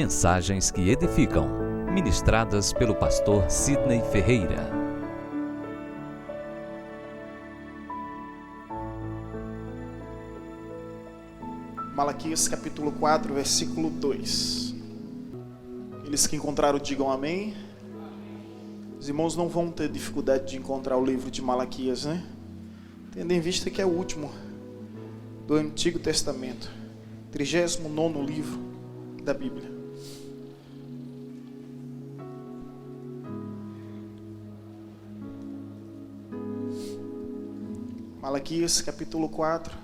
Mensagens que edificam, ministradas pelo pastor Sidney Ferreira. Malaquias capítulo 4, versículo 2. Aqueles que encontraram, digam amém. Os irmãos não vão ter dificuldade de encontrar o livro de Malaquias, né? Tendo em vista que é o último do Antigo Testamento, 39º livro da Bíblia. Malaquias capítulo 4,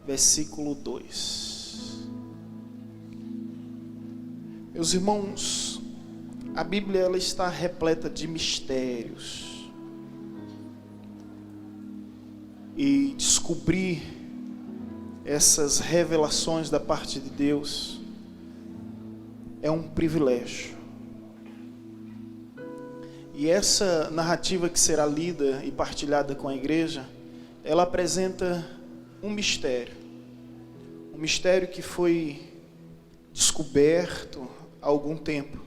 versículo 2. Meus irmãos, a Bíblia ela está repleta de mistérios. E descobrir essas revelações da parte de Deus é um privilégio. E essa narrativa que será lida e partilhada com a igreja, ela apresenta um mistério que foi descoberto há algum tempo,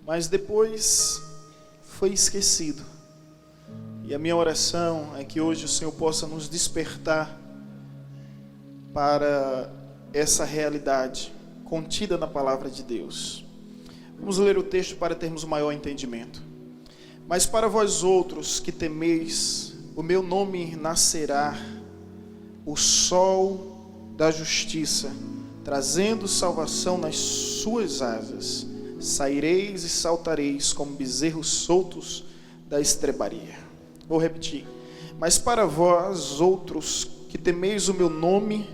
mas depois foi esquecido. E a minha oração é que hoje o Senhor possa nos despertar para essa realidade contida na palavra de Deus. Vamos ler o texto para termos maior entendimento. Mas para vós outros que temeis, o meu nome nascerá, o sol da justiça, trazendo salvação nas suas asas. Saireis e saltareis como bezerros soltos da estrebaria. Vou repetir. Mas para vós outros que temeis o meu nome,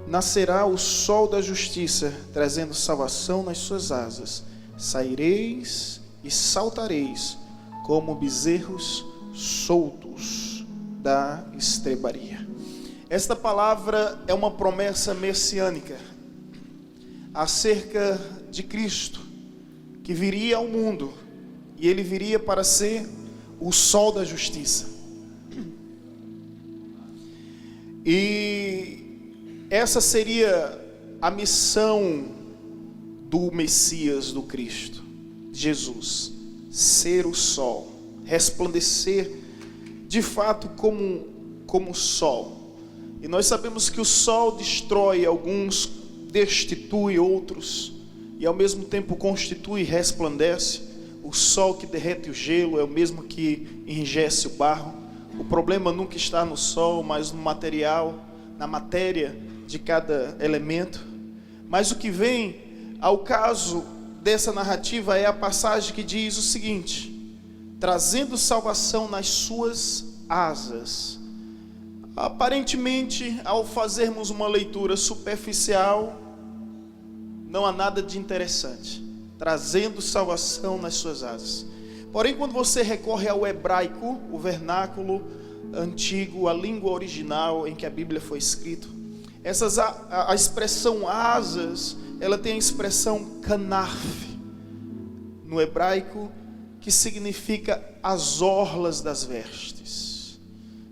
nascerá o sol da justiça, trazendo salvação nas suas asas. Saireis e saltareis como bezerros soltos da estrebaria. Esta palavra é uma promessa messiânica acerca de Cristo, que viria ao mundo, e ele viria para ser o sol da justiça. E essa seria a missão do Messias, do Cristo, Jesus, ser o sol, resplandecer de fato como sol. E nós sabemos que o sol destrói alguns, destitui outros, e ao mesmo tempo constitui e resplandece. O sol que derrete o gelo é o mesmo que enrijece o barro. O problema nunca está no sol, mas no material, na matéria de cada elemento. Mas o que vem ao caso dessa narrativa é a passagem que diz o seguinte: trazendo salvação nas suas asas. Aparentemente, ao fazermos uma leitura superficial, não há nada de interessante. Trazendo salvação nas suas asas. Porém, quando você recorre ao hebraico, o vernáculo antigo, a língua original em que a Bíblia foi escrita, a expressão asas, ela tem a expressão kanaf no hebraico, que significa as orlas das vestes.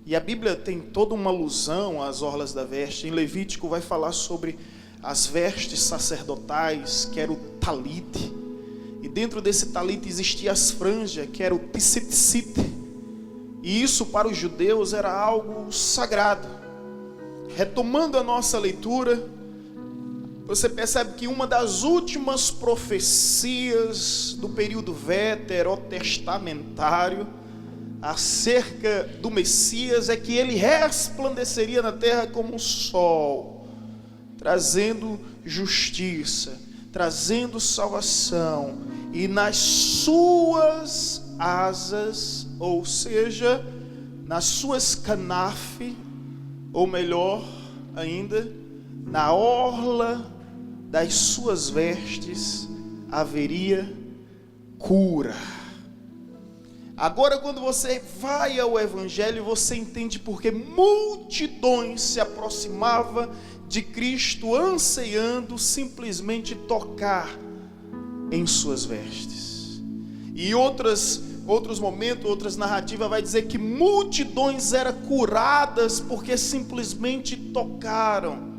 E a Bíblia tem toda uma alusão às orlas da veste. Em Levítico vai falar sobre as vestes sacerdotais, que era o talite, e dentro desse talite existia as franjas, que era o tzitzit, e isso para os judeus era algo sagrado. Retomando a nossa leitura, você percebe que uma das últimas profecias do período veterotestamentário acerca do Messias é que ele resplandeceria na terra como um sol, trazendo justiça, trazendo salvação, e nas suas asas, ou seja, nas suas kanaf, ou melhor ainda, na orla das suas vestes, haveria cura. Agora, quando você vai ao Evangelho, você entende porque multidões se aproximavam de Cristo, anseiando simplesmente tocar em suas vestes. E outros momentos, outras narrativas vai dizer que multidões eram curadas porque simplesmente tocaram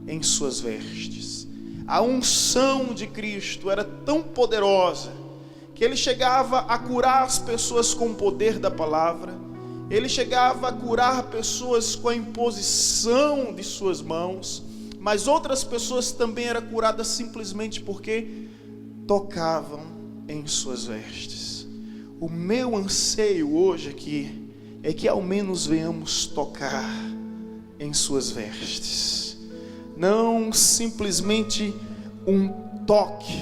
em suas vestes. A unção de Cristo era tão poderosa que ele chegava a curar as pessoas com o poder da palavra. Ele chegava a curar pessoas com a imposição de suas mãos, mas outras pessoas também eram curadas simplesmente porque tocavam em suas vestes. O meu anseio hoje aqui é que ao menos venhamos tocar em suas vestes, não simplesmente um toque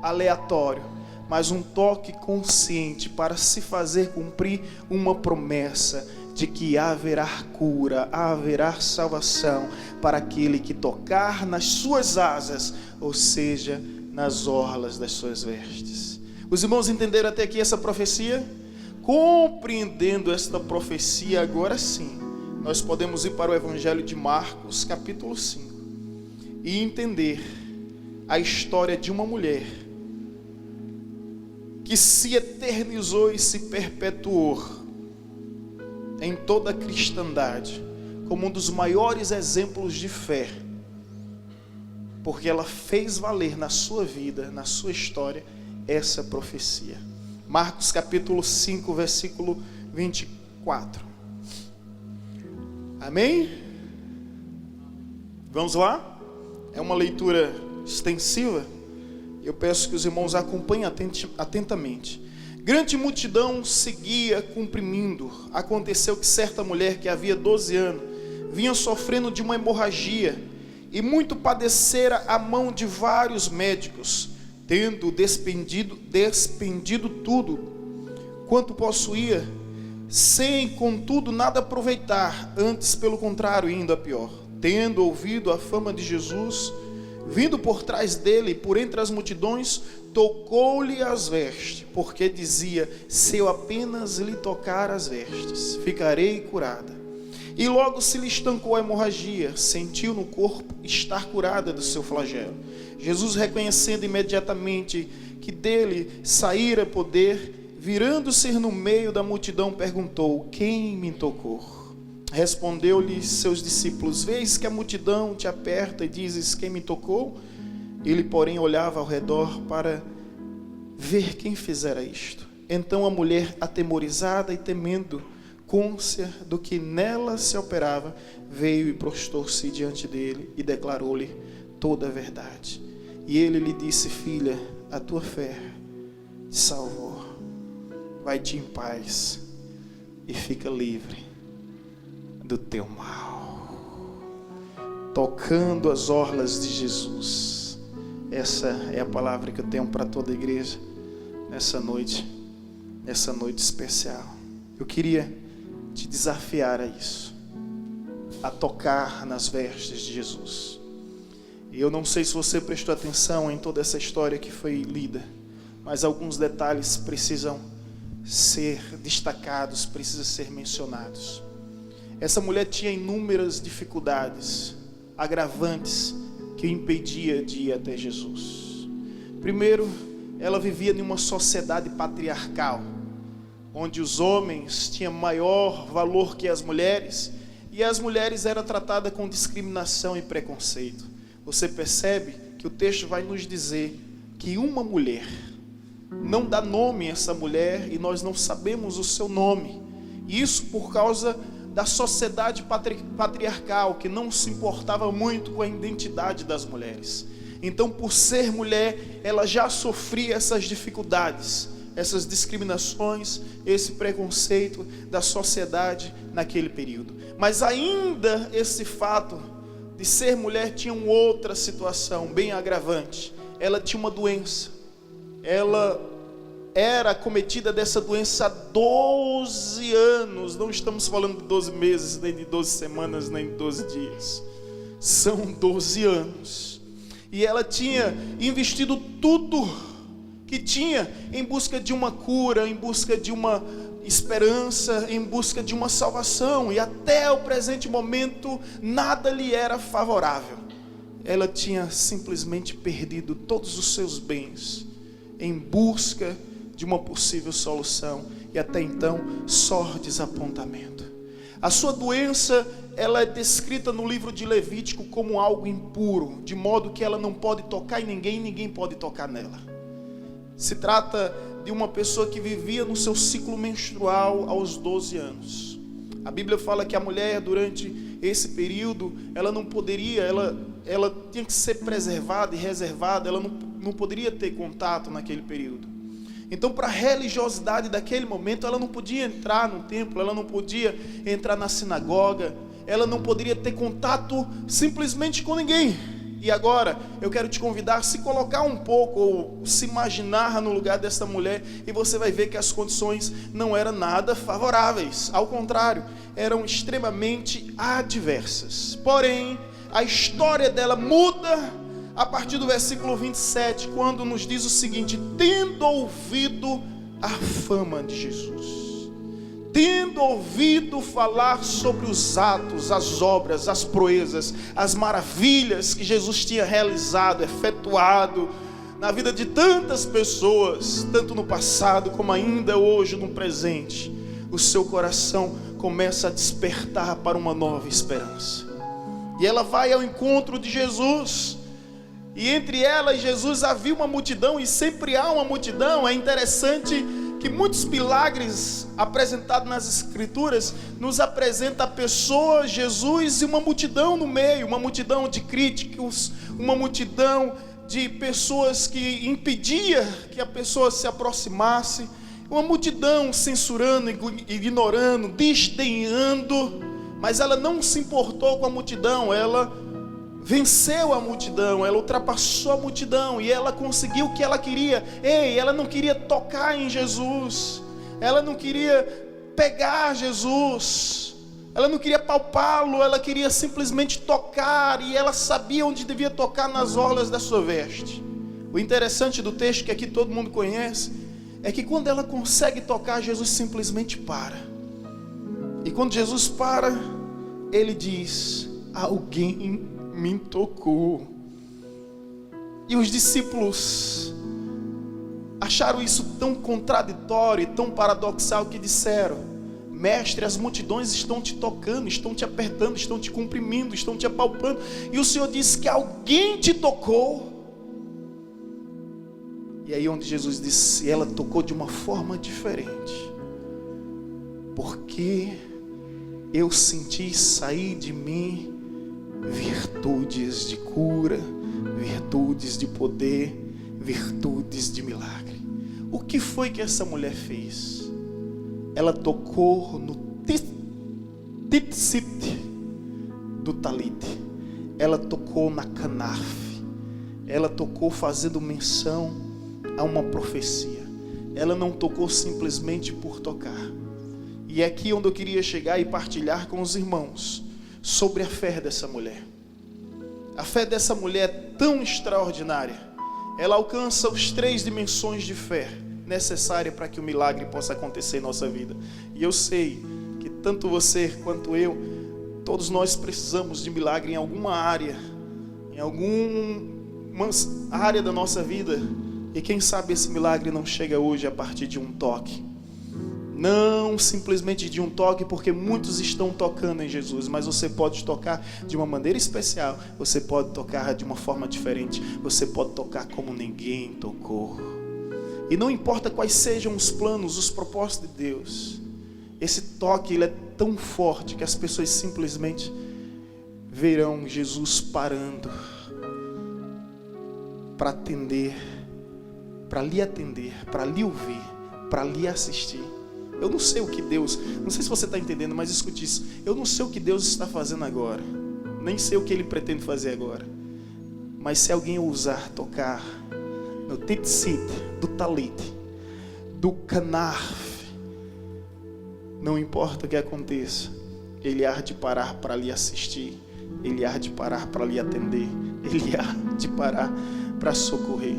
aleatório, mas um toque consciente para se fazer cumprir uma promessa de que haverá cura, haverá salvação para aquele que tocar nas suas asas, ou seja, nas orlas das suas vestes. Os irmãos entenderam até aqui essa profecia? Compreendendo esta profecia, agora sim, nós podemos ir para o Evangelho de Marcos, capítulo 5, e entender a história de uma mulher que se eternizou e se perpetuou em toda a cristandade como um dos maiores exemplos de fé, porque ela fez valer na sua vida, na sua história, essa profecia. Marcos capítulo 5, versículo 24. Amém? Vamos lá? É uma leitura extensiva. Eu peço que os irmãos acompanhem atentamente. Grande multidão seguia cumprindo. Aconteceu que certa mulher que havia 12 anos vinha sofrendo de uma hemorragia e muito padecera a mão de vários médicos, tendo despendido tudo quanto possuía, sem contudo nada aproveitar, antes pelo contrário, indo a pior. Tendo ouvido a fama de Jesus, vindo por trás dele, por entre as multidões, tocou-lhe as vestes, porque dizia: se eu apenas lhe tocar as vestes, ficarei curada. E logo se lhe estancou a hemorragia, sentiu no corpo estar curada do seu flagelo. Jesus, reconhecendo imediatamente que dele saíra poder, virando-se no meio da multidão, perguntou: quem me tocou? Respondeu-lhe seus discípulos: vês que a multidão te aperta e dizes: quem me tocou? Ele, porém, olhava ao redor para ver quem fizera isto. Então a mulher, atemorizada e temendo, côncia do que nela se operava, veio e prostrou-se diante dele e declarou-lhe toda a verdade. E ele lhe disse: filha, a tua fé te salvou. Vai-te em paz e fica livre do teu mal. Tocando as orlas de Jesus. Essa é a palavra que eu tenho para toda a igreja nessa noite especial. Eu queria te desafiar a isso, a tocar nas vestes de Jesus. E eu não sei se você prestou atenção em toda essa história que foi lida, mas alguns detalhes precisam ser destacados, precisam ser mencionados. Essa mulher tinha inúmeras dificuldades, agravantes, que o impedia de ir até Jesus. Primeiro, ela vivia em uma sociedade patriarcal, onde os homens tinham maior valor que as mulheres, e as mulheres eram tratadas com discriminação e preconceito. Você percebe que o texto vai nos dizer que uma mulher não dá nome a essa mulher, e nós não sabemos o seu nome. Isso por causa da sociedade patriarcal, que não se importava muito com a identidade das mulheres. Então, por ser mulher, ela já sofria essas dificuldades, essas discriminações, esse preconceito da sociedade naquele período. Mas ainda esse fato de ser mulher tinha uma outra situação bem agravante. Ela tinha uma doença. Ela era acometida dessa doença há 12 anos. Não estamos falando de 12 meses, nem de 12 semanas, nem de 12 dias. São 12 anos. E ela tinha investido tudo que tinha em busca de uma cura, em busca de uma esperança, em busca de uma salvação. E até o presente momento, nada lhe era favorável. Ela tinha simplesmente perdido todos os seus bens em busca de uma possível solução, e até então só desapontamento. A sua doença, ela é descrita no livro de Levítico como algo impuro, de modo que ela não pode tocar em ninguém, ninguém pode tocar nela. Se trata de uma pessoa que vivia no seu ciclo menstrual aos 12 anos. A Bíblia fala que a mulher, durante esse período, ela não poderia, ela tinha que ser preservada e reservada, ela não poderia ter contato naquele período. Então, para a religiosidade daquele momento, ela não podia entrar no templo, ela não podia entrar na sinagoga, ela não poderia ter contato simplesmente com ninguém. E agora, eu quero te convidar a se colocar um pouco, ou se imaginar no lugar dessa mulher, e você vai ver que as condições não eram nada favoráveis. Ao contrário, eram extremamente adversas. Porém, a história dela muda a partir do versículo 27, quando nos diz o seguinte: tendo ouvido a fama de Jesus, tendo ouvido falar sobre os atos, as obras, as proezas, as maravilhas que Jesus tinha realizado, efetuado na vida de tantas pessoas, tanto no passado como ainda hoje no presente, o seu coração começa a despertar para uma nova esperança. E ela vai ao encontro de Jesus. E entre ela e Jesus havia uma multidão, e sempre há uma multidão. É interessante que muitos milagres apresentados nas Escrituras nos apresenta a pessoa, Jesus, e uma multidão no meio, uma multidão de críticos, uma multidão de pessoas que impedia que a pessoa se aproximasse, uma multidão censurando, ignorando, desdenhando, mas ela não se importou com a multidão, ela venceu a multidão, ela ultrapassou a multidão e ela conseguiu o que ela queria. Ela não queria tocar em Jesus, ela não queria pegar Jesus, ela não queria palpá-lo, ela queria simplesmente tocar, e ela sabia onde devia tocar, nas orlas da sua veste. O interessante do texto, que aqui todo mundo conhece, é que quando ela consegue tocar, Jesus simplesmente para. E quando Jesus para, ele diz: alguém me tocou. E os discípulos acharam isso tão contraditório e tão paradoxal que disseram: mestre, as multidões estão te tocando, estão te apertando, estão te comprimindo, estão te apalpando, e o Senhor disse que alguém te tocou. E aí onde Jesus disse: ela tocou de uma forma diferente, porque eu senti sair de mim virtudes de cura, virtudes de poder, virtudes de milagre. O que foi que essa mulher fez? Ela tocou no titsit do talit, ela tocou na canaf, ela tocou fazendo menção a uma profecia. Ela não tocou simplesmente por tocar. E é aqui onde eu queria chegar e partilhar com os irmãos sobre a fé dessa mulher. A fé dessa mulher é tão extraordinária. Ela alcança as 3 dimensões de fé necessárias para que o milagre possa acontecer em nossa vida. E eu sei que tanto você quanto eu, todos nós precisamos de milagre em alguma área, em alguma área da nossa vida. E quem sabe esse milagre não chega hoje a partir de um toque. Não simplesmente de um toque, porque muitos estão tocando em Jesus, mas você pode tocar de uma maneira especial, você pode tocar de uma forma diferente, você pode tocar como ninguém tocou. E não importa quais sejam os planos, os propósitos de Deus, esse toque ele é tão forte que as pessoas simplesmente verão Jesus parando para atender, para lhe atender, para lhe ouvir, para lhe assistir. Eu não sei o que Deus, não sei se você está entendendo, mas escute isso. Eu não sei o que Deus está fazendo agora, nem sei o que Ele pretende fazer agora. Mas se alguém ousar tocar no titsit, do talit, do canaf, não importa o que aconteça, Ele há de parar para lhe assistir, Ele há de parar para lhe atender, Ele há de parar para socorrer.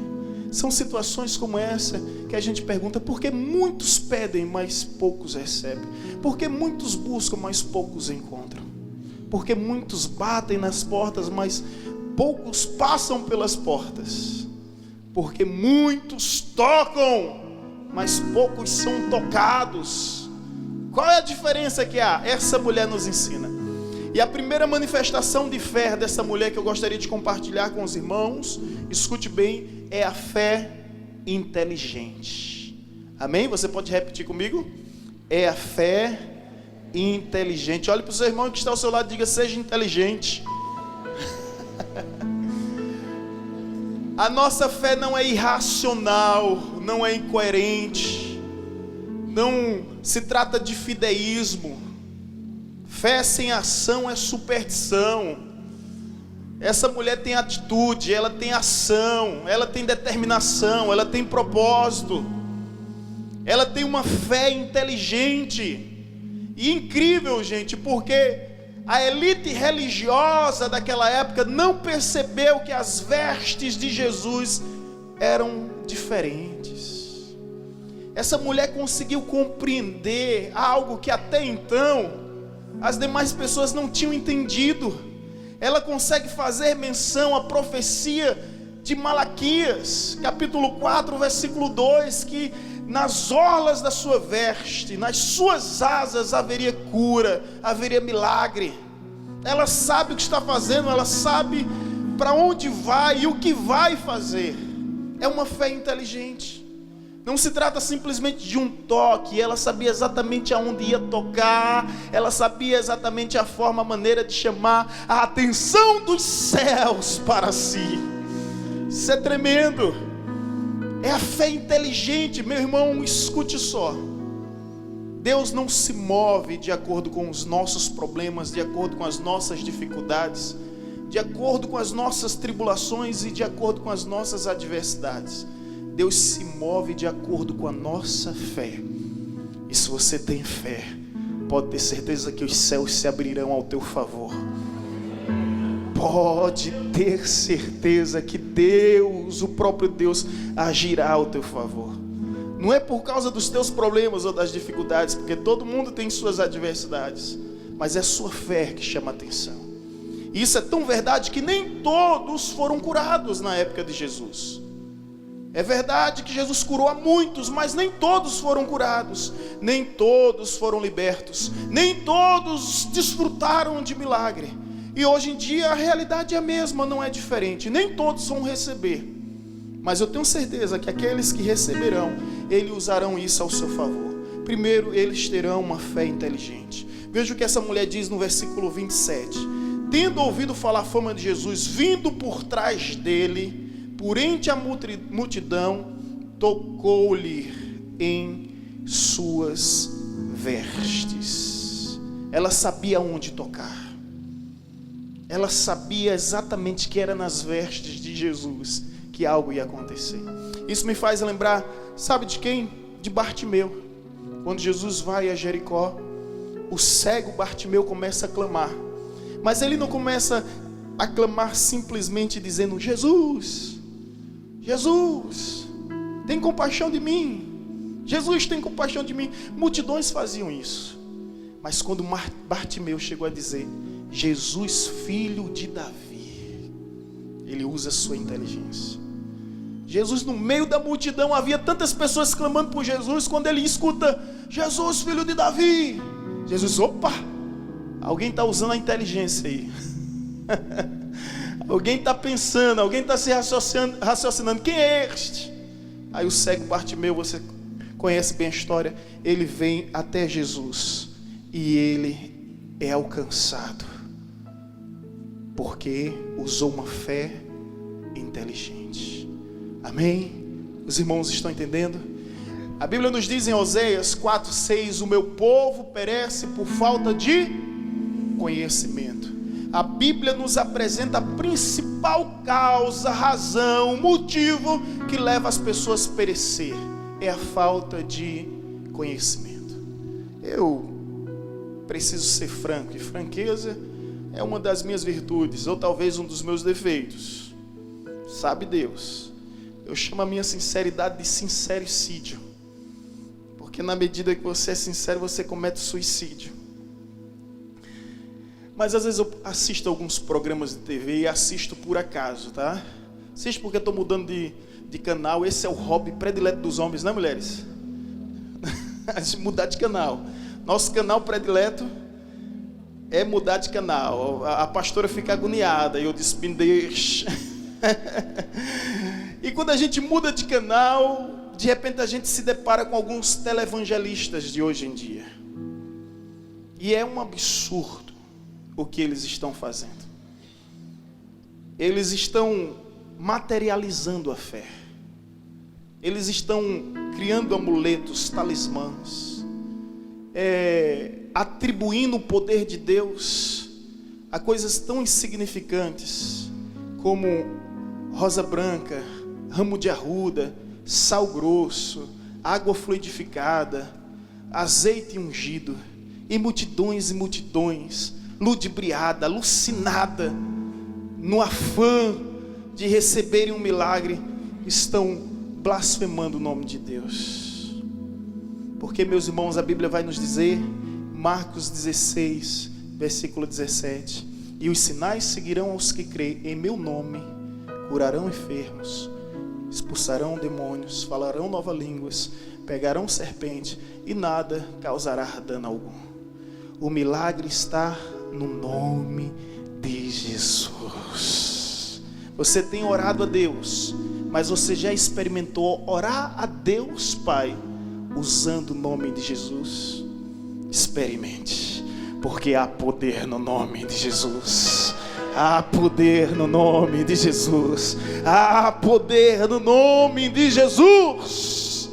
São situações como essa que a gente pergunta: por que muitos pedem, mas poucos recebem? Por que muitos buscam, mas poucos encontram? Por que muitos batem nas portas, mas poucos passam pelas portas? Por que muitos tocam, mas poucos são tocados? Qual é a diferença que há? Essa mulher nos ensina. E a primeira manifestação de fé dessa mulher que eu gostaria de compartilhar com os irmãos, escute bem, é a fé inteligente. Amém? Você pode repetir comigo? É a fé inteligente. Olhe para o seu irmão que está ao seu lado e diga: seja inteligente. A nossa fé não é irracional, não é incoerente, não se trata de fideísmo. Fé sem ação é superstição. Essa mulher tem atitude, ela tem ação, ela tem determinação, ela tem propósito. Ela tem uma fé inteligente. E incrível, gente, porque a elite religiosa daquela época não percebeu que as vestes de Jesus eram diferentes. Essa mulher conseguiu compreender algo que até então as demais pessoas não tinham entendido. Ela consegue fazer menção à profecia de Malaquias, capítulo 4, versículo 2, que nas orlas da sua veste, nas suas asas haveria cura, haveria milagre. Ela sabe o que está fazendo, ela sabe para onde vai e o que vai fazer. É uma fé inteligente. Não se trata simplesmente de um toque. Ela sabia exatamente aonde ia tocar. Ela sabia exatamente a forma, a maneira de chamar a atenção dos céus para si. Isso é tremendo. É a fé inteligente, meu irmão, escute só. Deus não se move de acordo com os nossos problemas, de acordo com as nossas dificuldades, de acordo com as nossas tribulações e de acordo com as nossas adversidades. Deus se move de acordo com a nossa fé. E se você tem fé, pode ter certeza que os céus se abrirão ao teu favor. Pode ter certeza que Deus, o próprio Deus, agirá ao teu favor. Não é por causa dos teus problemas ou das dificuldades, porque todo mundo tem suas adversidades, mas é a sua fé que chama a atenção. E isso é tão verdade que nem todos foram curados na época de Jesus. É verdade que Jesus curou a muitos, mas nem todos foram curados, nem todos foram libertos, nem todos desfrutaram de milagre. E hoje em dia a realidade é a mesma, não é diferente. Nem todos vão receber, mas eu tenho certeza que aqueles que receberão, eles usarão isso ao seu favor. Primeiro, eles terão uma fé inteligente. Veja o que essa mulher diz no versículo 27. Tendo ouvido falar a fama de Jesus, vindo por trás dele, por entre a multidão, tocou-lhe em suas vestes. Ela sabia onde tocar. Ela sabia exatamente que era nas vestes de Jesus que algo ia acontecer. Isso me faz lembrar, sabe de quem? De Bartimeu. Quando Jesus vai a Jericó, o cego Bartimeu começa a clamar. Mas ele não começa a clamar simplesmente dizendo: Jesus, Jesus, tem compaixão de mim. Jesus, tem compaixão de mim. Multidões faziam isso. Mas quando Bartimeu chegou a dizer: Jesus, filho de Davi, ele usa a sua inteligência. Jesus, no meio da multidão, havia tantas pessoas clamando por Jesus. Quando ele escuta: Jesus, filho de Davi, Jesus, opa, alguém está usando a inteligência aí. Alguém está pensando, alguém está se raciocinando. Quem é este? Aí o cego Bartimeu, você conhece bem a história, ele vem até Jesus e ele é alcançado, porque usou uma fé inteligente. Amém? Os irmãos estão entendendo? A Bíblia nos diz em Oséias 4:6: o meu povo perece por falta de conhecimento. A Bíblia nos apresenta a principal causa, razão, motivo que leva as pessoas a perecer. É a falta de conhecimento. Eu preciso ser franco, e franqueza é uma das minhas virtudes, ou talvez um dos meus defeitos. Sabe Deus, eu chamo a minha sinceridade de sincericídio, porque na medida que você é sincero, você comete suicídio. Mas às vezes eu assisto alguns programas de TV e assisto por acaso, tá? Assisto porque eu estou mudando de canal. Esse é o hobby predileto dos homens, né, mulheres? Mudar de canal. Nosso canal predileto é mudar de canal. A pastora fica agoniada e eu disse, me deixa. E quando a gente muda de canal, de repente a gente se depara com alguns televangelistas de hoje em dia. E é um absurdo o que eles estão fazendo. Eles estão materializando a fé. Eles estão criando amuletos, talismãs, atribuindo o poder de Deus a coisas tão insignificantes como rosa branca, ramo de arruda, sal grosso, água fluidificada, azeite ungido, e multidões, ludibriada, alucinada, no afã de receberem um milagre, estão blasfemando o nome de Deus. Porque, meus irmãos, a Bíblia vai nos dizer, Marcos 16, versículo 17, e os sinais seguirão aos que creem em meu nome, curarão enfermos, expulsarão demônios, falarão novas línguas, pegarão serpente e nada causará dano algum. O milagre está no nome de Jesus. Você tem orado a Deus, mas você já experimentou orar a Deus Pai usando o nome de Jesus? Experimente, porque há poder no nome de Jesus. Há poder no nome de Jesus. Há poder no nome de Jesus.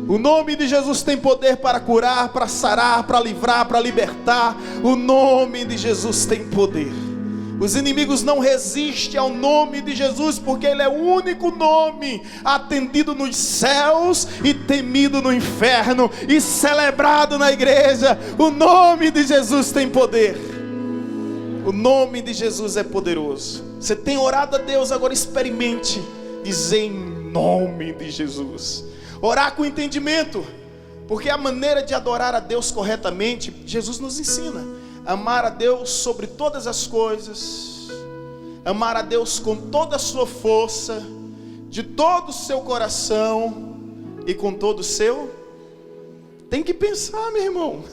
O nome de Jesus tem poder para curar, para sarar, para livrar, para libertar. O nome de Jesus tem poder. Os inimigos não resistem ao nome de Jesus, porque Ele é o único nome atendido nos céus e temido no inferno e celebrado na igreja. O nome de Jesus tem poder. O nome de Jesus é poderoso. Você tem orado a Deus, agora experimente dizer em nome de Jesus. Orar com entendimento, porque a maneira de adorar a Deus corretamente, Jesus nos ensina. Amar a Deus sobre todas as coisas, amar a Deus com toda a sua força, de todo o seu coração e com todo o seu... Tem que pensar, meu irmão.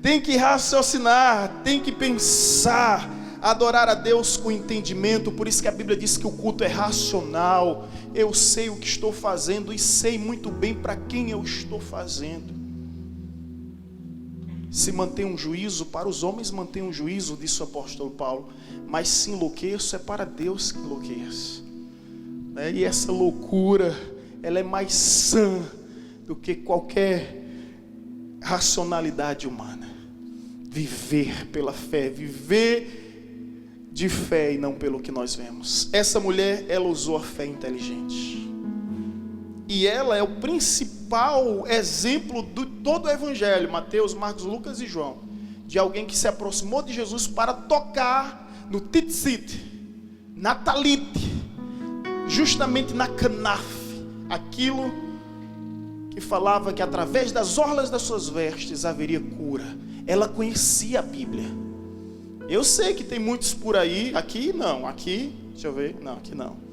Tem que raciocinar, tem que pensar. Adorar a Deus com entendimento. Por isso que a Bíblia diz que o culto é racional. Eu sei o que estou fazendo e sei muito bem para quem eu estou fazendo. Se mantém um juízo, para os homens mantém um juízo, disse o apóstolo Paulo, mas se enlouqueço é para Deus que enlouqueço. E essa loucura, ela é mais sã do que qualquer racionalidade humana. Viver pela fé, viver de fé e não pelo que nós vemos. Essa mulher, ela usou a fé inteligente. E ela é o principal exemplo de todo o evangelho, Mateus, Marcos, Lucas e João, de alguém que se aproximou de Jesus para tocar no tzitzit, na talite, justamente na canaf, aquilo que falava que através das orlas das suas vestes haveria cura. Ela conhecia a Bíblia. Eu sei que tem muitos por aí, aqui não, aqui, deixa eu ver, não, aqui não.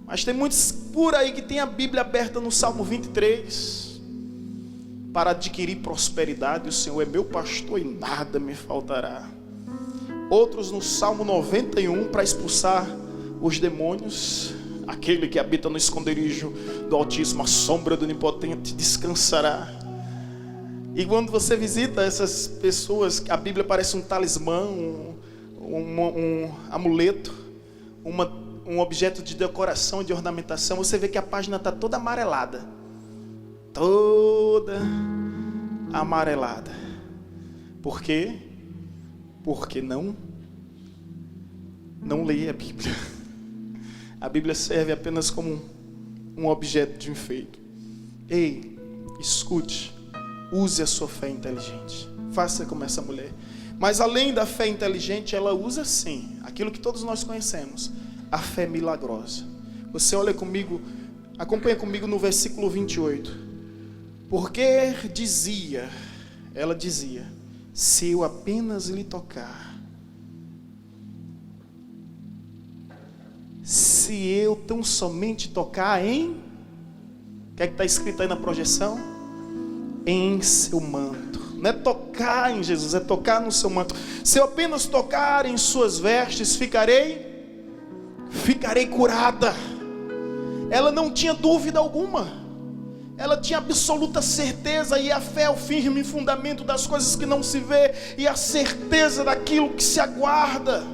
Mas tem muitos por aí que tem a Bíblia aberta no Salmo 23, para adquirir prosperidade. O Senhor é meu pastor e nada me faltará. Outros no Salmo 91, para expulsar os demônios. Aquele que habita no esconderijo do Altíssimo, a sombra do Onipotente descansará. E quando você visita essas pessoas, a Bíblia parece um talismã, um amuleto, um objeto de decoração, de ornamentação. Você vê que a página está toda amarelada. Toda amarelada. Por quê? Porque não lê a Bíblia. A Bíblia serve apenas como um objeto de enfeite. Ei, escute. Use a sua fé inteligente. Faça como essa mulher. Mas além da fé inteligente, ela usa sim aquilo que todos nós conhecemos, a fé milagrosa. Você olha comigo, acompanha comigo no versículo 28. Porque ela dizia, se eu apenas lhe tocar, se eu tão somente tocar em... O que é que está escrito aí na projeção? em seu manto. Não é tocar em Jesus, é tocar no seu manto. Se eu apenas tocar em suas vestes, ficarei curada. Ela não tinha dúvida alguma. Ela tinha absoluta certeza, e a fé é o firme fundamento das coisas que não se vê, e a certeza daquilo que se aguarda.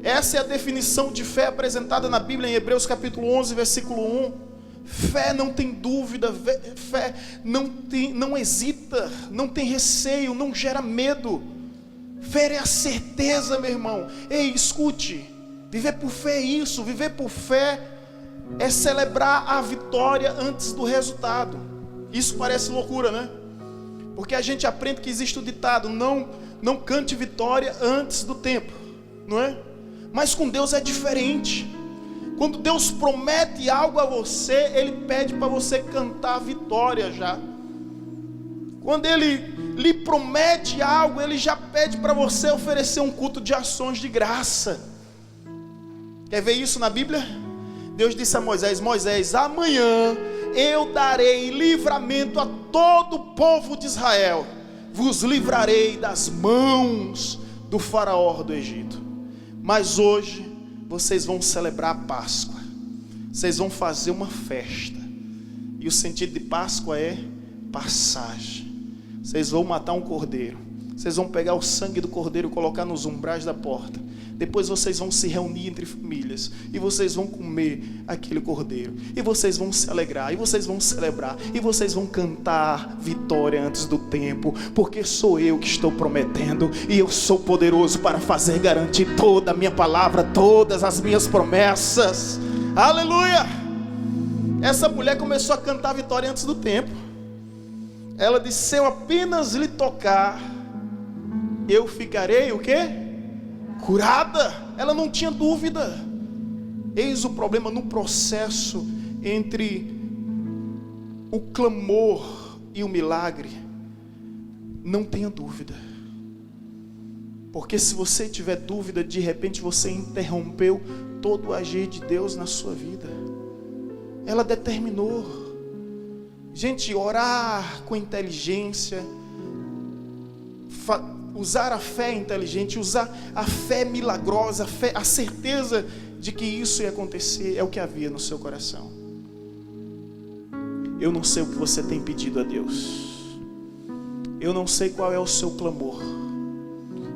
Essa é a definição de fé apresentada na Bíblia em Hebreus capítulo 11, versículo 1. Fé não tem dúvida, fé não hesita, não tem receio, não gera medo. Fé é a certeza, meu irmão. Ei, escute, viver por fé é isso. Viver por fé é celebrar a vitória antes do resultado. Isso parece loucura, né? Porque a gente aprende que existe o ditado: não cante vitória antes do tempo, não é? Mas com Deus é diferente. Quando Deus promete algo a você, Ele pede para você cantar a vitória já. Quando Ele lhe promete algo, Ele já pede para você oferecer um culto de ações de graça. Quer ver isso na Bíblia? Deus disse a Moisés: Moisés, amanhã eu darei livramento a todo o povo de Israel. Vos livrarei das mãos do faraó do Egito. Mas hoje vocês vão celebrar a Páscoa. Vocês vão fazer uma festa. E o sentido de Páscoa é passagem. Vocês vão matar um cordeiro. Vocês vão pegar o sangue do cordeiro e colocar nos umbrais da porta. Depois vocês vão se reunir entre famílias. E vocês vão comer aquele cordeiro. E vocês vão se alegrar. E vocês vão celebrar. E vocês vão cantar vitória antes do tempo. Porque sou eu que estou prometendo. E eu sou poderoso para fazer garantir toda a minha palavra, todas as minhas promessas. Aleluia! Essa mulher começou a cantar vitória antes do tempo. Ela disse: se eu apenas lhe tocar, eu ficarei o quê? Curada. Ela não tinha dúvida. Eis o problema no processo entre o clamor e o milagre. Não tenha dúvida, porque se você tiver dúvida, de repente você interrompeu todo o agir de Deus na sua vida. Ela determinou. Gente, orar com inteligência, usar a fé inteligente, usar a fé milagrosa, a certeza de que isso ia acontecer, é o que havia no seu coração. Eu não sei o que você tem pedido a Deus. Eu não sei qual é o seu clamor.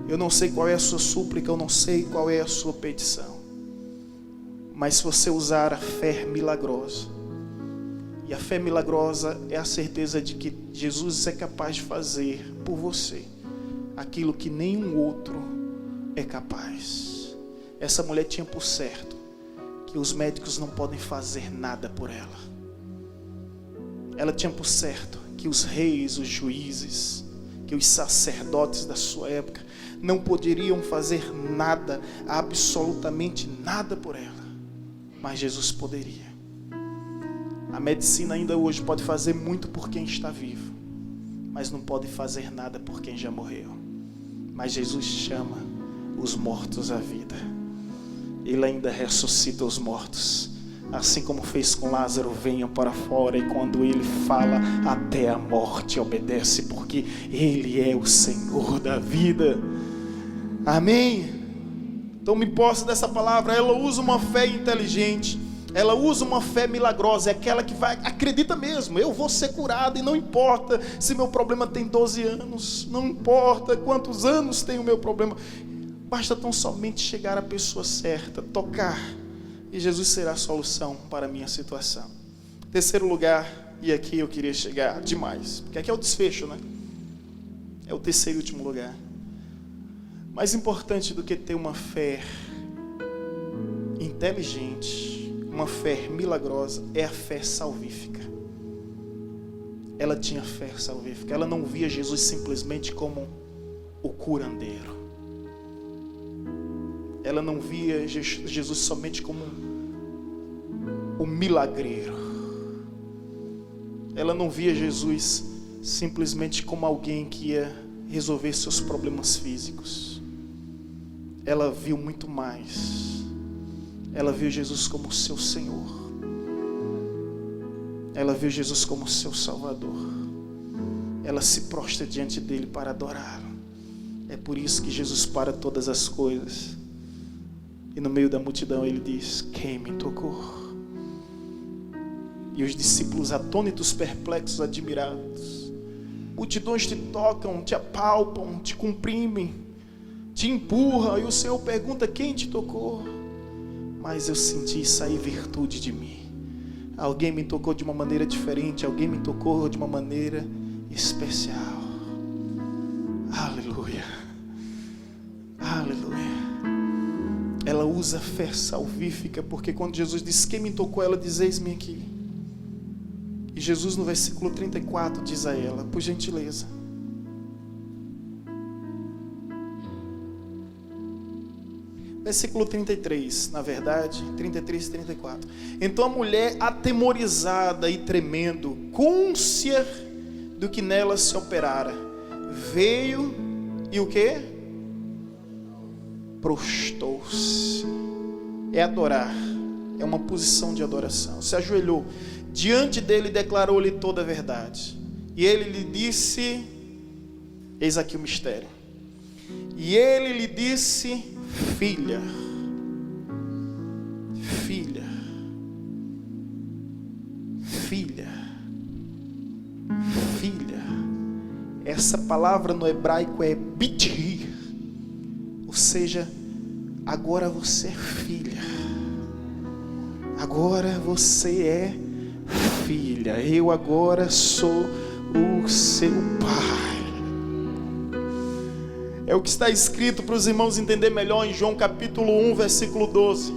Eu não sei qual é a sua súplica. Eu não sei qual é a sua petição. Mas se você usar a fé milagrosa, e a fé milagrosa é a certeza de que Jesus é capaz de fazer por você aquilo que nenhum outro é capaz. Essa mulher tinha por certo que os médicos não podem fazer nada por ela. Ela tinha por certo que os reis, os juízes, que os sacerdotes da sua época não poderiam fazer nada, absolutamente nada por ela. Mas Jesus poderia. A medicina ainda hoje pode fazer muito por quem está vivo, mas não pode fazer nada por quem já morreu. Mas Jesus chama os mortos à vida. Ele ainda ressuscita os mortos. Assim como fez com Lázaro: venham para fora. E quando ele fala, até a morte obedece, porque Ele é o Senhor da vida. Amém? Então me posse dessa palavra. Ela usa uma fé inteligente. Ela usa uma fé milagrosa. É aquela que vai, acredita mesmo: eu vou ser curado, e não importa se meu problema tem 12 anos, não importa quantos anos tem o meu problema, basta tão somente chegar à pessoa certa, tocar, e Jesus será a solução para a minha situação. Terceiro lugar, e aqui eu queria chegar demais, porque aqui é o desfecho, né? É o terceiro e último lugar. Mais importante do que ter uma fé inteligente, uma fé milagrosa, é a fé salvífica. Ela tinha fé salvífica. Ela não via Jesus simplesmente como o curandeiro. Ela não via Jesus somente como o milagreiro. Ela não via Jesus simplesmente como alguém que ia resolver seus problemas físicos. Ela viu muito mais. Ela viu Jesus como seu Senhor. ela viu Jesus como seu Salvador. Ela se prostra diante dele para adorá-lo. É por isso que Jesus para todas as coisas. E no meio da multidão ele diz: quem me tocou? E os discípulos atônitos, perplexos, admirados. Multidões te tocam, te apalpam, te comprimem, te empurram. E o Senhor pergunta: quem te tocou? Mas eu senti sair virtude de mim. Alguém me tocou de uma maneira diferente. Alguém me tocou de uma maneira especial. Aleluia. Aleluia. Ela usa fé salvífica, porque quando Jesus diz: quem me tocou? Ela diz: eis-me aqui. E Jesus no versículo 34 diz a ela: por gentileza, versículo 33, na verdade, 33 e 34. Então a mulher, atemorizada e tremendo, cônscia do que nela se operara, veio e o quê? Prostou-se. É adorar, é uma posição de adoração. Se ajoelhou diante dele e declarou-lhe toda a verdade. E ele lhe disse: eis aqui o mistério. E ele lhe disse: filha, filha, filha, filha. Essa palavra no hebraico é bit-hi, ou seja, agora você é filha, agora você é filha, eu agora sou o seu pai. É o que está escrito para os irmãos entender melhor em João capítulo 1, versículo 12.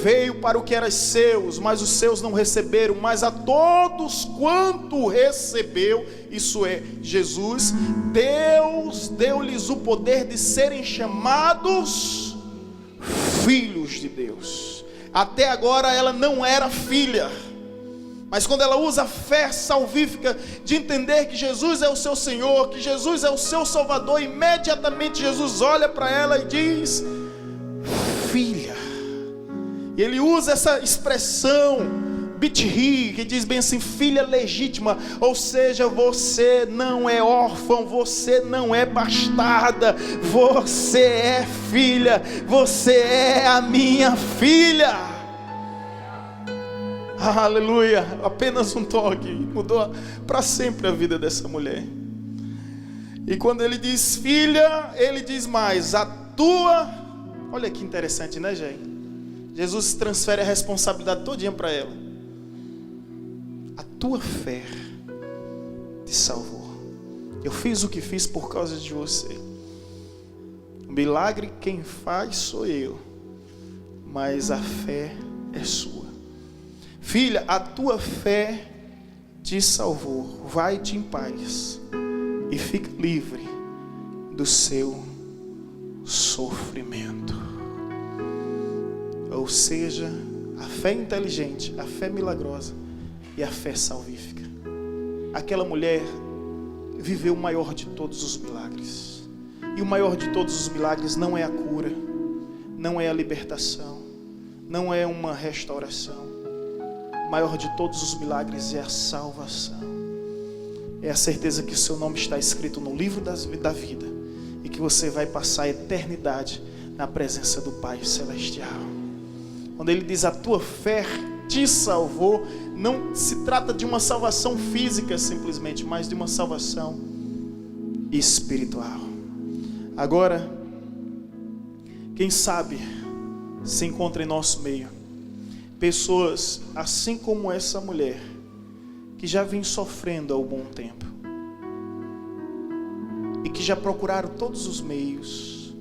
Veio para o que era seus, mas os seus não receberam, mas a todos quanto recebeu, isso é, Jesus, Deus deu-lhes o poder de serem chamados filhos de Deus. Até agora ela não era filha, mas quando ela usa a fé salvífica de entender que Jesus é o seu Senhor, que Jesus é o seu Salvador, imediatamente Jesus olha para ela e diz: filha. E ele usa essa expressão bit-hi, que diz bem assim: filha legítima, ou seja, você não é órfão, você não é bastarda, você é filha, você é a minha filha. Aleluia. Apenas um toque mudou para sempre a vida dessa mulher. E quando ele diz filha, ele diz mais: a tua... Olha que interessante, né, gente? Jesus transfere a responsabilidade todinha para ela. A tua fé te salvou. Eu fiz o que fiz por causa de você. O milagre quem faz sou eu, mas a fé é sua. Filha, a tua fé te salvou. Vai-te em paz e fica livre do seu sofrimento. Ou seja, a fé inteligente, a fé milagrosa e a fé salvífica. Aquela mulher viveu o maior de todos os milagres. E o maior de todos os milagres não é a cura, não é a libertação, não é uma restauração. O maior de todos os milagres é a salvação. É a certeza que o seu nome está escrito no livro da vida e que você vai passar a eternidade na presença do Pai Celestial. Quando ele diz: a tua fé te salvou, não se trata de uma salvação física simplesmente, mas de uma salvação espiritual. Agora, quem sabe se encontra em nosso meio pessoas assim como essa mulher, que já vem sofrendo há um bom tempo e que já procuraram todos os meios,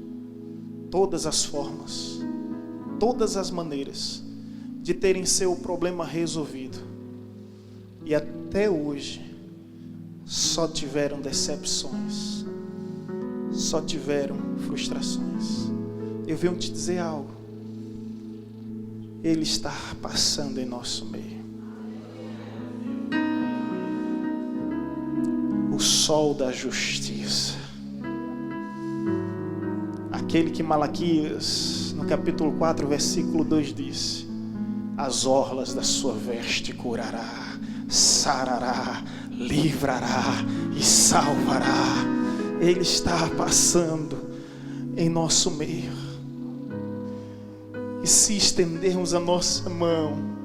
todas as formas, todas as maneiras de terem seu problema resolvido, e até hoje só tiveram decepções, só tiveram frustrações. Eu venho te dizer algo: Ele está passando em nosso meio. O sol da justiça, aquele que Malaquias, no capítulo 4, versículo 2 diz: as orlas da sua veste curará, sarará, livrará e salvará. Ele está passando em nosso meio. E se estendermos a nossa mão,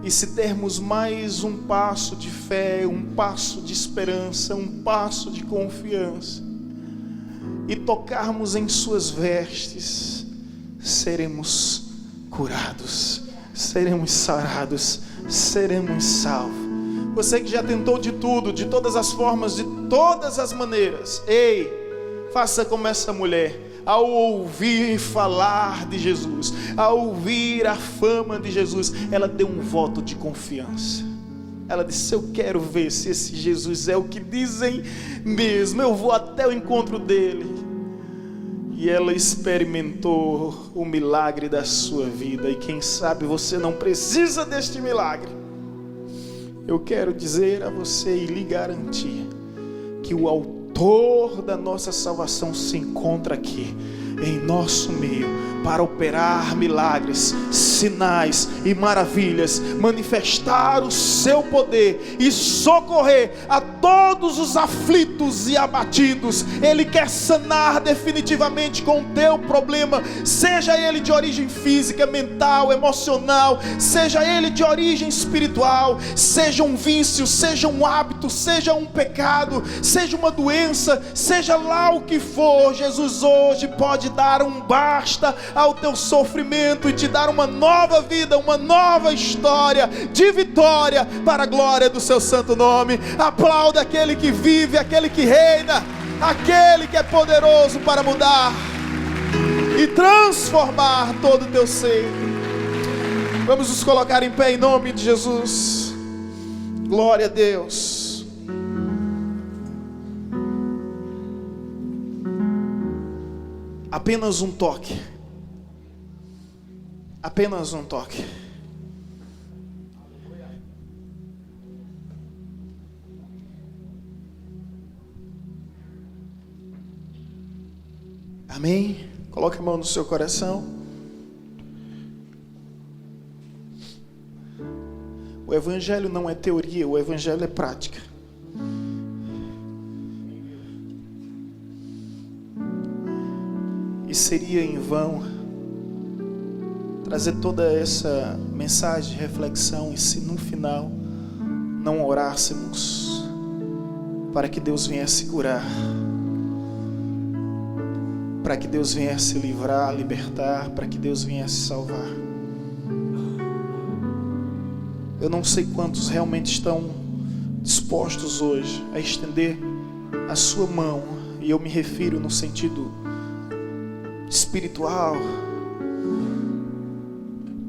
e se dermos mais um passo de fé, um passo de esperança, um passo de confiança, e tocarmos em suas vestes, seremos curados, seremos sarados, seremos salvos. Você que já tentou de tudo, de todas as formas, de todas as maneiras, ei, faça como essa mulher. Ao ouvir falar de Jesus, ao ouvir a fama de Jesus, ela deu um voto de confiança. Ela disse: eu quero ver se esse Jesus é o que dizem mesmo, eu vou até o encontro dele. E ela experimentou o milagre da sua vida. E quem sabe você não precisa deste milagre. Eu quero dizer a você e lhe garantir que o autor da nossa salvação se encontra aqui, em nosso meio, para operar milagres, sinais e maravilhas, manifestar o seu poder e socorrer a todos os aflitos e abatidos. Ele quer sanar definitivamente com o teu problema, seja ele de origem física, mental, emocional, seja ele de origem espiritual, seja um vício, seja um hábito, seja um pecado, seja uma doença, seja lá o que for. Jesus hoje pode dar um basta ao teu sofrimento e te dar uma nova vida, uma nova história de vitória para a glória do seu santo nome. Aplauda aquele que vive, aquele que reina, aquele que é poderoso para mudar e transformar todo o teu ser. Vamos nos colocar em pé em nome de Jesus. Glória a Deus. Apenas um toque. Apenas um toque. Amém? Coloque a mão no seu coração. O Evangelho não é teoria, o Evangelho é prática. E seria em vão trazer toda essa mensagem de reflexão e se no final não orássemos para que Deus viesse curar, para que Deus viesse livrar, libertar, para que Deus viesse salvar. Eu não sei quantos realmente estão dispostos hoje a estender a sua mão, e eu me refiro no sentido espiritual,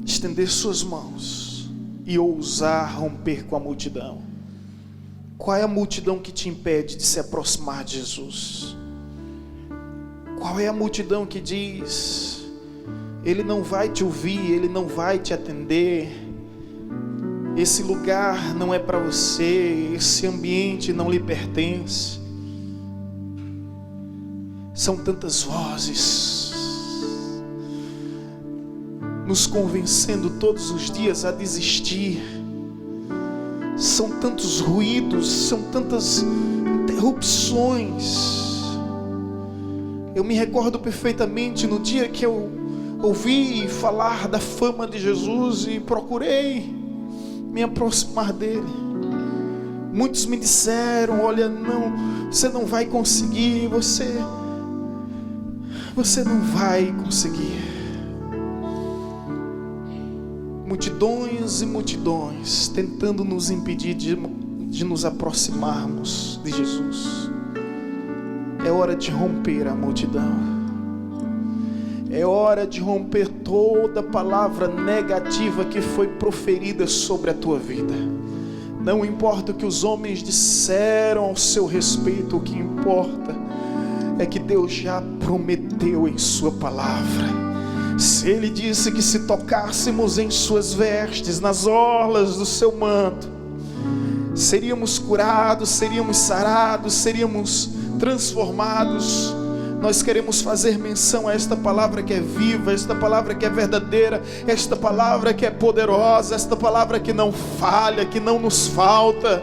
estender suas mãos e ousar romper com a multidão. Qual é a multidão que te impede de se aproximar de Jesus? Qual é a multidão que diz: Ele não vai te ouvir, Ele não vai te atender, esse lugar não é para você, esse ambiente não lhe pertence? São tantas vozes nos convencendo todos os dias a desistir. São tantos ruídos, são tantas interrupções. Eu me recordo perfeitamente no dia que eu ouvi falar da fama de Jesus e procurei me aproximar dele. Muitos me disseram: olha, não, você não vai conseguir, você não vai conseguir. Multidões e multidões tentando nos impedir de nos aproximarmos de Jesus. É hora de romper a multidão. É hora de romper toda palavra negativa que foi proferida sobre a tua vida. Não importa o que os homens disseram ao seu respeito, o que importa é que Deus já prometeu em sua palavra. Se Ele disse que se tocássemos em suas vestes, nas orlas do seu manto, seríamos curados, seríamos sarados, seríamos transformados. Nós queremos fazer menção a esta palavra que é viva, esta palavra que é verdadeira, esta palavra que é poderosa, esta palavra que não falha, que não nos falta.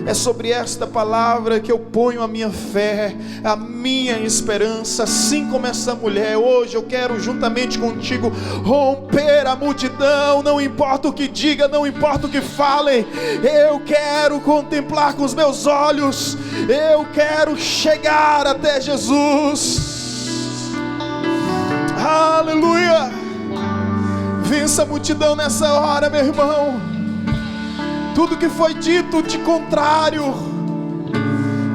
É sobre esta palavra que eu ponho a minha fé, a minha esperança. Assim como essa mulher, hoje eu quero juntamente contigo romper a multidão. Não importa o que diga, não importa o que falem, eu quero contemplar com os meus olhos, eu quero chegar até Jesus. Aleluia! Vença a multidão nessa hora, meu irmão. Tudo que foi dito de contrário,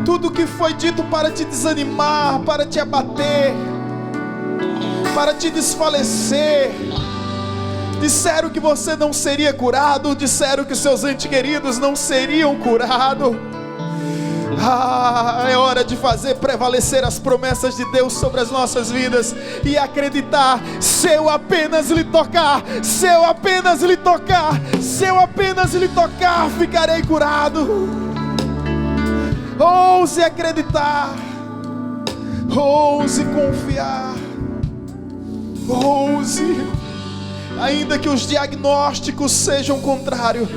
tudo que foi dito para te desanimar, para te abater, para te desfalecer, disseram que você não seria curado, disseram que seus entes queridos não seriam curados. É hora de fazer prevalecer as promessas de Deus sobre as nossas vidas e acreditar: se eu apenas lhe tocar, se eu apenas lhe tocar, se eu apenas lhe tocar, ficarei curado. Ouse acreditar, ouse confiar, ouse, ainda que os diagnósticos sejam contrários,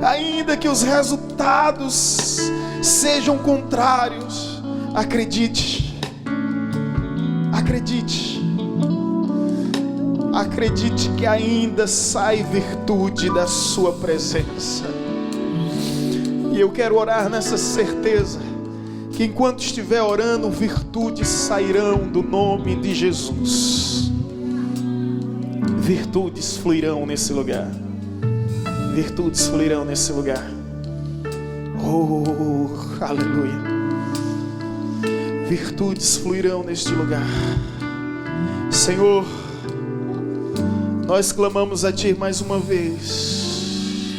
ainda que os resultados sejam contrários, acredite, acredite, acredite que ainda sai virtude da sua presença. E eu quero orar nessa certeza, que enquanto estiver orando, virtudes sairão do nome de Jesus. Virtudes fluirão nesse lugar, virtudes fluirão nesse lugar. Oh, aleluia. Virtudes fluirão neste lugar. Senhor, nós clamamos a Ti mais uma vez,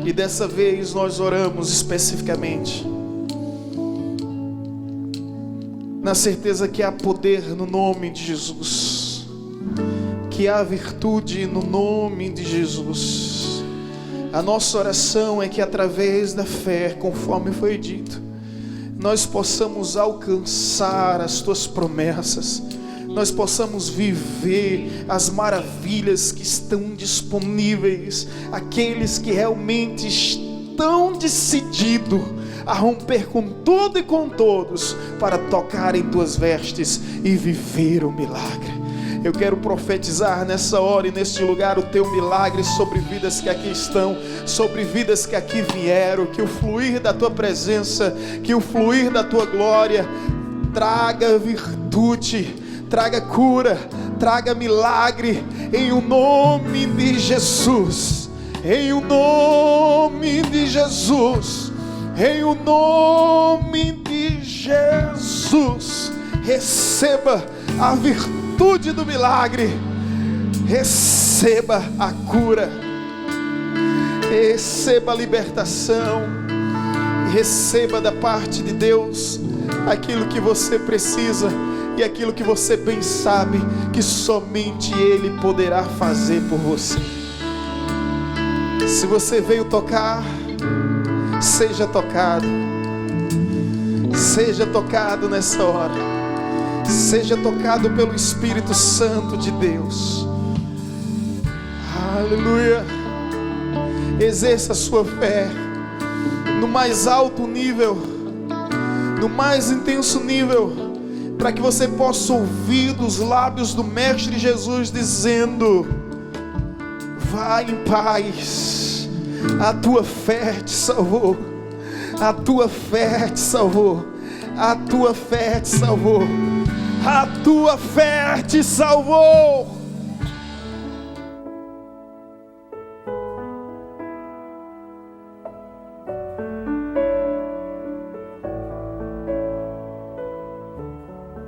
e dessa vez nós oramos especificamente na certeza que há poder no nome de Jesus, que há virtude no nome de Jesus. A nossa oração é que através da fé, conforme foi dito, nós possamos alcançar as Tuas promessas, nós possamos viver as maravilhas que estão disponíveis, aqueles que realmente estão decididos a romper com tudo e com todos para tocar em Tuas vestes e viver o milagre. Eu quero profetizar nessa hora e neste lugar o Teu milagre sobre vidas que aqui estão, sobre vidas que aqui vieram. Que o fluir da Tua presença, que o fluir da Tua glória traga virtude, traga cura, traga milagre, em o nome de Jesus, em o nome de Jesus, em o nome de Jesus. Receba a virtude do milagre, receba a cura, receba a libertação, receba da parte de Deus aquilo que você precisa e aquilo que você bem sabe que somente Ele poderá fazer por você. Se você veio tocar, seja tocado nessa hora. Seja tocado pelo Espírito Santo de Deus. Aleluia. Exerça a sua fé no mais alto nível, no mais intenso nível, para que você possa ouvir dos lábios do Mestre Jesus dizendo: vai em paz, a tua fé te salvou, a tua fé te salvou, a tua fé te salvou, a tua fé te salvou.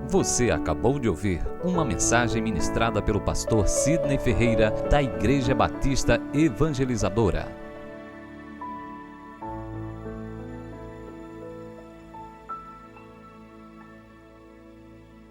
Você acabou de ouvir uma mensagem ministrada pelo pastor Sidney Ferreira, da Igreja Batista Evangelizadora.